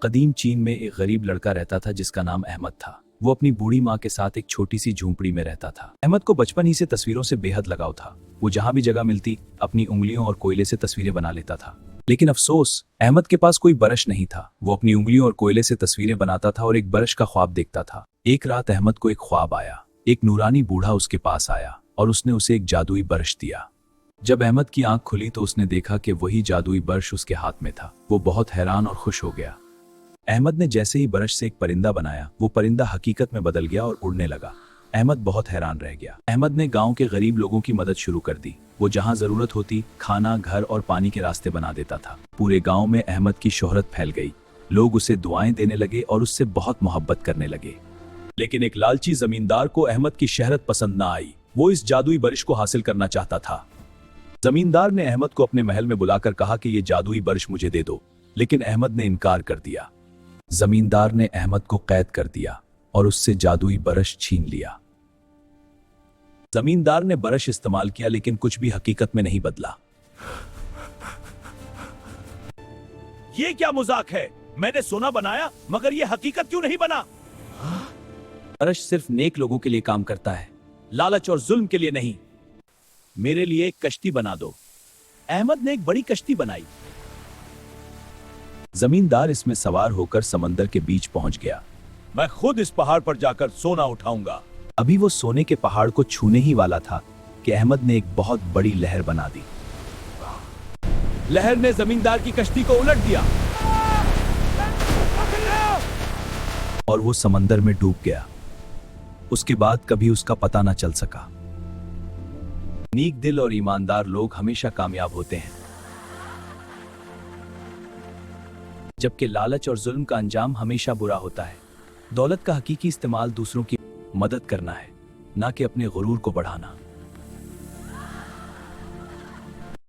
कदीम चीन में एक गरीब लड़का रहता था जिसका नाम अहमद था। वो अपनी बूढ़ी माँ के साथ एक छोटी सी झोंपड़ी में रहता था। अहमद को बचपन ही से तस्वीरों से बेहद लगाव था। वो जहाँ भी जगह मिलती अपनी उंगलियों और कोयले से तस्वीरें बना लेता था। लेकिन अफसोस, अहमद के पास कोई ब्रश नहीं था। वो अपनी उंगलियों और कोयले से तस्वीरें बनाता था और एक ब्रश का ख्वाब देखता था। एक रात अहमद को एक ख्वाब आया। एक नूरानी बूढ़ा उसके पास आया और उसने उसे एक जादुई ब्रश दिया। जब अहमद की आंख खुली तो उसने देखा कि वही जादुई ब्रश उसके हाथ में था। वो बहुत हैरान और खुश हो गया। अहमद ने जैसे ही ब्रश से एक परिंदा बनाया, वो परिंदा हकीकत में बदल गया और उड़ने लगा। अहमद बहुत हैरान रह गया। अहमद ने गांव के गरीब लोगों की मदद शुरू कर दी। वो जहां जरूरत होती खाना, घर और पानी के रास्ते बना देता था। पूरे गांव में अहमद की शोहरत फैल गई। लोग उसे दुआएं देने लगे और उससे बहुत मोहब्बत करने लगे। लेकिन एक लालची जमींदार को अहमद की शोहरत पसंद ना आई। वो इस जादुई ब्रश को हासिल करना चाहता था। जमींदार ने अहमद को अपने महल में बुलाकर कहा कि ये जादुई ब्रश मुझे दे दो, लेकिन अहमद ने इनकार कर दिया। जमींदार ने अहमद को कैद कर दिया और उससे जादुई ब्रश छीन लिया। जमींदार ने ब्रश इस्तेमाल किया लेकिन कुछ भी हकीकत में नहीं बदला। ये क्या मजाक है? मैंने सोना बनाया मगर ये हकीकत क्यों नहीं बना? ब्रश सिर्फ नेक लोगों के लिए काम करता है, लालच और जुल्म के लिए नहीं। मेरे लिए एक कश्ती बना दो। अहमद ने एक बड़ी कश्ती बनाई। जमींदार इसमें सवार होकर समंदर के बीच पहुंच गया। मैं खुद इस पहाड़ पर जाकर सोना उठाऊंगा। अभी वो सोने के पहाड़ को छूने ही वाला था कि अहमद ने एक बहुत बड़ी लहर बना दी। लहर ने जमींदार की कश्ती को उलट दिया और वो समंदर में डूब गया। उसके बाद कभी उसका पता न चल सका। नेक दिल और ईमानदार लोग हमेशा कामयाब होते हैं, जबकि लालच और जुल्म का अंजाम हमेशा बुरा होता है। दौलत का हकीकी इस्तेमाल दूसरों की मदद करना है, ना कि अपने गुरूर को बढ़ाना।